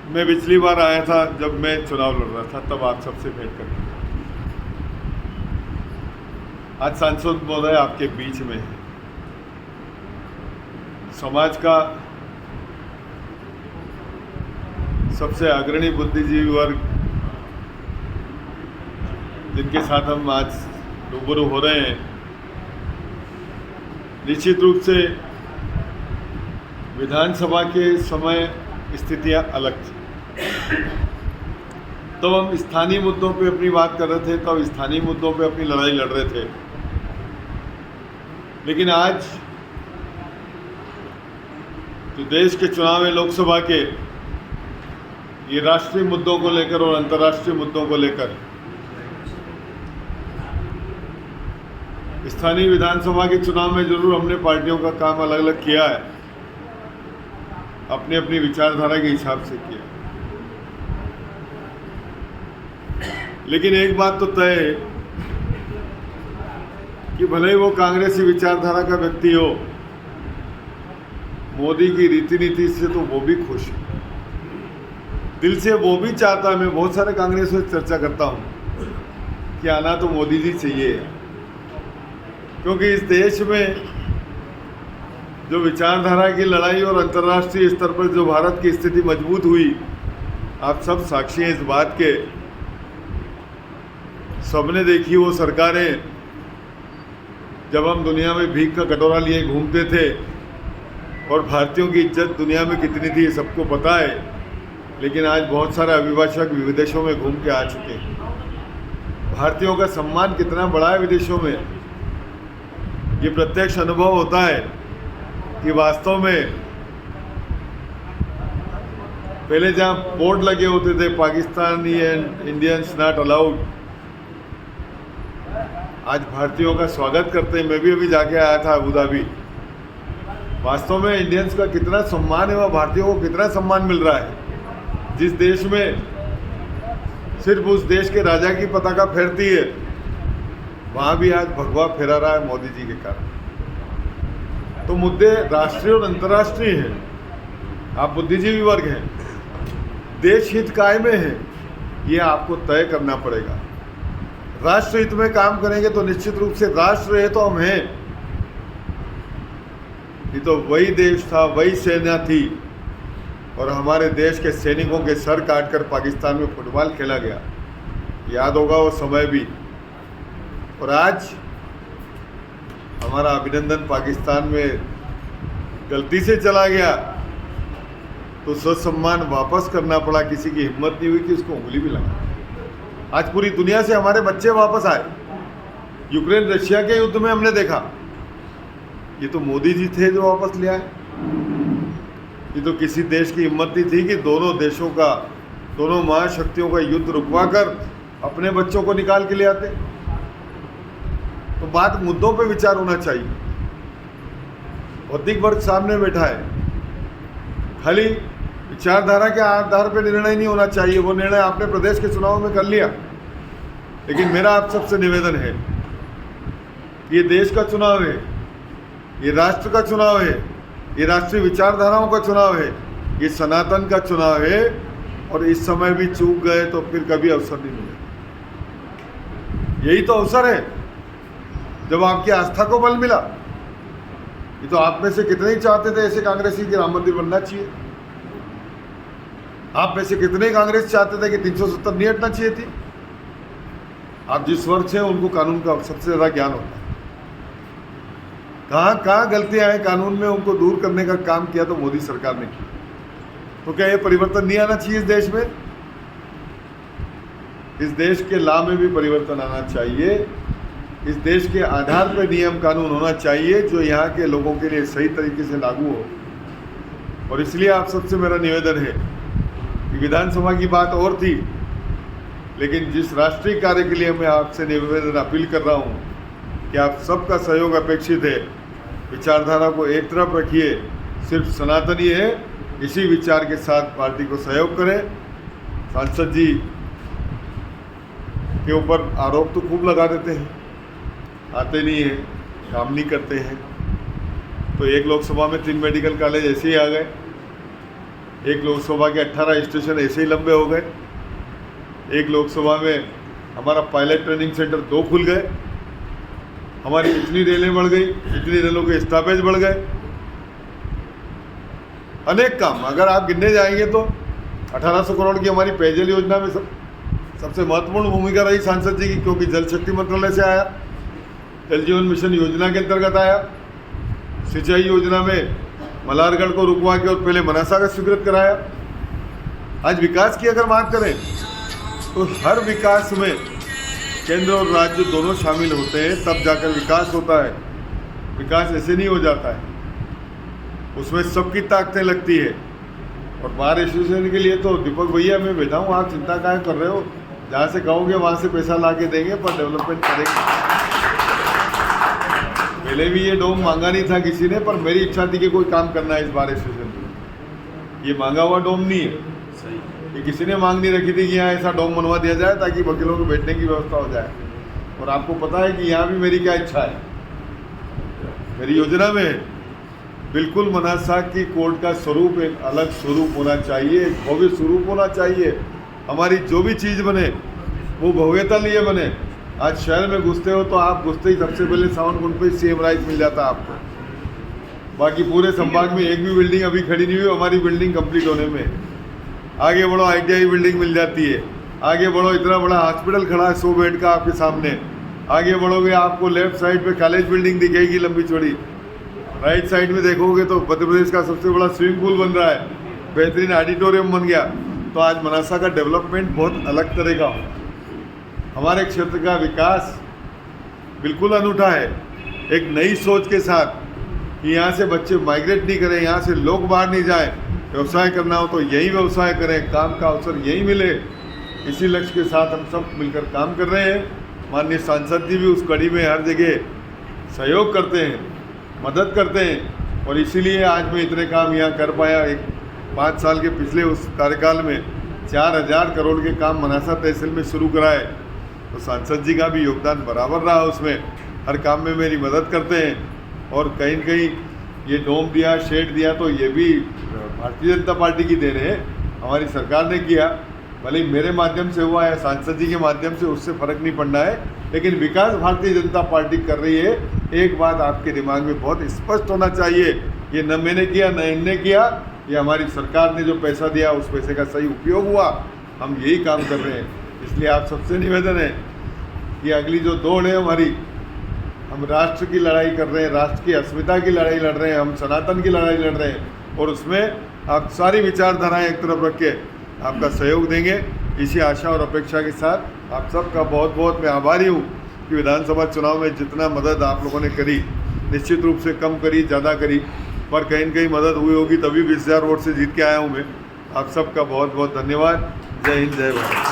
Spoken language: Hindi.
मैं पिछली बार आया था जब मैं चुनाव लड़ रहा था, तब आप सबसे भेंट करके। आज सांसद महोदय आपके बीच में है। समाज का सबसे अग्रणी बुद्धिजीवी वर्ग जिनके साथ हम आज रूबरू हो रहे हैं, निश्चित रूप से विधानसभा के समय स्थितियां अलग थी। तब हम स्थानीय मुद्दों पे अपनी बात कर रहे थे, तब स्थानीय मुद्दों पे अपनी लड़ाई लड़ रहे थे। लेकिन आज जो देश के चुनाव है लोकसभा के, ये राष्ट्रीय मुद्दों को लेकर और अंतर्राष्ट्रीय मुद्दों को लेकर स्थानीय विधानसभा के चुनाव में जरूर हमने पार्टियों का काम अलग अलग किया है, अपनी अपनी विचारधारा के हिसाब से किया। लेकिन एक बात तो तय है कि भले ही वो कांग्रेसी विचारधारा का व्यक्ति हो, मोदी की रीति नीति से तो वो भी खुश है, दिल से वो भी चाहता है। मैं बहुत सारे कांग्रेसियों से चर्चा करता हूँ कि आना तो मोदी जी चाहिए, क्योंकि इस देश में जो विचारधारा की लड़ाई और अंतर्राष्ट्रीय स्तर पर जो भारत की स्थिति मजबूत हुई, आप सब साक्षी हैं इस बात के। सबने देखी वो सरकारें जब हम दुनिया में भीख का कटोरा लिए घूमते थे, और भारतीयों की इज्जत दुनिया में कितनी थी सबको पता है। लेकिन आज बहुत सारे अभिभाषक विदेशों में घूम के आ चुके हैं। भारतीयों का सम्मान कितना बड़ा है विदेशों में, ये प्रत्यक्ष अनुभव होता है कि वास्तव में पहले जहाँ बोर्ड लगे होते थे Pakistani and Indians not allowed, आज भारतीयों का स्वागत करते हैं। मैं भी अभी जाके आया था अबू धाबी। वास्तव में इंडियंस का कितना सम्मान है, वह भारतीयों को कितना सम्मान मिल रहा है। जिस देश में सिर्फ उस देश के राजा की पताका फहरती है, वहाँ भी आज भगवा फहरा रहा है मोदी जी के कारण। तो मुद्दे राष्ट्रीय और अंतर्राष्ट्रीय हैं। आप बुद्धिजीवी वर्ग हैं, देश हित काय में है, ये आपको तय करना पड़ेगा। राष्ट्र हित में काम करेंगे तो निश्चित रूप से राष्ट्र है तो हम हैं। ये तो वही देश था, वही सेना थी, और हमारे देश के सैनिकों के सर काटकर पाकिस्तान में फुटबॉल खेला गया, याद होगा वो समय भी। और आज हमारा अभिनंदन पाकिस्तान में गलती से चला गया तो स्वसम्मान वापस करना पड़ा। किसी की हिम्मत नहीं हुई कि उसको उंगली भी लगा। आज पूरी दुनिया से हमारे बच्चे वापस आए। यूक्रेन रशिया के युद्ध में हमने देखा, ये तो मोदी जी थे जो वापस ले आए। ये तो किसी देश की हिम्मत नहीं थी कि दोनों देशों का, दोनों महाशक्तियों का युद्ध रुकवा कर अपने बच्चों को निकाल के ले आते। तो बात मुद्दों पे विचार होना चाहिए। बौद्धिक वर्ग सामने बैठा है, खाली विचारधारा के आधार पर निर्णय नहीं होना चाहिए। वो निर्णय आपने प्रदेश के चुनाव में कर लिया, लेकिन मेरा आप सबसे निवेदन है, ये देश का चुनाव है, ये राष्ट्र का चुनाव है, ये राष्ट्रीय विचारधाराओं का चुनाव है, ये सनातन का चुनाव है। और इस समय भी चूक गए तो फिर कभी अवसर नहीं मिलेगा। यही तो अवसर है जब आपकी आस्था को बल मिला। ये तो आप में से कितने ही चाहते थे ऐसे कांग्रेसी की राम मंदिर बनना चाहिए। आप में से कितने कांग्रेस चाहते थे कि 370 नहीं हटना चाहिए थी। आप जिस वर्ग से हैं उनको कानून का सबसे ज़्यादा ज्ञान होता है। कहाँ कहाँ गलतियाँ हैं कानून में, उनको दूर करने का काम किया तो मोदी सरकार ने किया। तो क्या ये परिवर्तन नहीं आना चाहिए इस देश में? इस देश के लाभ में भी परिवर्तन आना चाहिए। इस देश के आधार पर नियम कानून होना चाहिए जो यहाँ के लोगों के लिए सही तरीके से लागू हो। और इसलिए आप सबसे मेरा निवेदन है कि विधानसभा की बात और थी, लेकिन जिस राष्ट्रीय कार्य के लिए मैं आपसे निवेदन अपील कर रहा हूँ कि आप सबका सहयोग अपेक्षित है। विचारधारा को एक तरफ रखिए, सिर्फ सनातनी है, इसी विचार के साथ पार्टी को सहयोग करें। सांसद जी के ऊपर आरोप तो खूब लगा देते हैं, आते नहीं हैं, काम नहीं करते हैं। तो एक लोकसभा में 3 मेडिकल कॉलेज ऐसे ही आ गए। एक लोकसभा के 18 स्टेशन ऐसे ही लंबे हो गए। एक लोकसभा में हमारा पायलट ट्रेनिंग सेंटर 2 खुल गए। हमारी इतनी रेलें बढ़ गई, इतनी रेलों के स्टॉपेज बढ़ गए। अनेक काम अगर आप गिनने जाएंगे तो 1800 करोड़ की हमारी पेयजल योजना में सबसे महत्वपूर्ण भूमिका रही सांसद जी की, क्योंकि जल शक्ति मंत्रालय से आया, जल जीवन मिशन योजना के अंतर्गत आया। सिंचाई योजना में मल्हारगढ़ को रुकवा के और पहले मनासा का स्वीकृत कराया। आज विकास की अगर बात करें तो हर विकास में केंद्र और राज्य दोनों शामिल होते हैं, तब जाकर विकास होता है। विकास ऐसे नहीं हो जाता है, उसमें सबकी ताकतें लगती है। और बार एसोसिएशन के लिए तो दीपक भैया मैं बैठा हूँ, आप चिंता काहे कर रहे हो, जहाँ से कहोगे वहाँ से पैसा ला के देंगे, पर डेवलपमेंट करेंगे। पहले भी ये डोम मांगा नहीं था किसी ने, पर मेरी इच्छा थी कि कोई काम करना है इस बार एसोसिएशन में। ये मांगा हुआ डोम नहीं है, ये किसी ने मांग नहीं रखी थी कि यहाँ ऐसा डोम बनवा दिया जाए ताकि वकीलों को बैठने की व्यवस्था हो जाए। और आपको पता है कि यहाँ भी मेरी क्या इच्छा है, मेरी योजना में बिल्कुल मनासा की कोर्ट का स्वरूप एक अलग स्वरूप होना चाहिए, एक भव्य स्वरूप होना चाहिए। हमारी जो भी चीज़ बने वो भव्यता लिए बने। आज शहर में घुसते हो तो आप घुसते ही सबसे पहले सावनकुंड पे सीएम राइस मिल जाता है आपको। बाकी पूरे संभाग में एक भी बिल्डिंग अभी खड़ी नहीं हुई, हमारी बिल्डिंग कंप्लीट होने में। आगे बढ़ो, ITI बिल्डिंग मिल जाती है। आगे बढ़ो, इतना बड़ा हॉस्पिटल खड़ा है 100 बेड का आपके सामने। आगे बढ़ोगे आपको लेफ्ट साइड पे कॉलेज बिल्डिंग दिखेगी लंबी चौड़ी। राइट साइड में देखोगे तो मध्य प्रदेश का सबसे बड़ा स्विमिंग पूल बन रहा है, बेहतरीन ऑडिटोरियम बन गया। तो आज मनासा का डेवलपमेंट बहुत अलग तरह का हो। हमारे क्षेत्र का विकास बिल्कुल अनूठा है, एक नई सोच के साथ कि यहाँ से बच्चे माइग्रेट नहीं करें, यहाँ से लोग बाहर नहीं जाएं। व्यवसाय करना हो तो यही व्यवसाय करें, काम का अवसर यही मिले। इसी लक्ष्य के साथ हम सब मिलकर काम कर रहे हैं। माननीय सांसद जी भी उस कड़ी में हर जगह सहयोग करते हैं, मदद करते हैं, और इसीलिए आज मैं इतने काम यहाँ कर पाया। 5 साल के पिछले उस कार्यकाल में 4000 करोड़ के काम मनासा तहसील में शुरू कराए, तो सांसद जी का भी योगदान बराबर रहा उसमें। हर काम में मेरी मदद करते हैं। और कहीं न कहीं ये डोम दिया, शेड दिया, तो ये भी भारतीय जनता पार्टी की देन है, हमारी सरकार ने किया। भले ही मेरे माध्यम से हुआ है, सांसद जी के माध्यम से, उससे फ़र्क नहीं पड़ना है, लेकिन विकास भारतीय जनता पार्टी कर रही है। एक बात आपके दिमाग में बहुत स्पष्ट होना चाहिए, ये न मैंने किया न इनने किया, ये हमारी सरकार ने जो पैसा दिया उस पैसे का सही उपयोग हुआ। हम यही काम कर रहे हैं। इसलिए आप सबसे निवेदन है कि अगली जो दौड़ है हमारी, हम राष्ट्र की लड़ाई कर रहे हैं, राष्ट्र की अस्मिता की लड़ाई लड़ रहे हैं, हम सनातन की लड़ाई लड़ रहे हैं, और उसमें आप सारी विचारधाराएं एक तरफ रख के आपका सहयोग देंगे। इसी आशा और अपेक्षा के साथ आप सबका बहुत बहुत मैं आभारी हूँ कि विधानसभा चुनाव में जितना मदद आप लोगों ने करी, निश्चित रूप से कम करी, ज़्यादा करी, पर कहीं न कहीं मदद हुई होगी, तभी 20,000 वोट से जीत के आया हूँ मैं। आप सबका बहुत बहुत धन्यवाद। जय हिंद, जय भारत।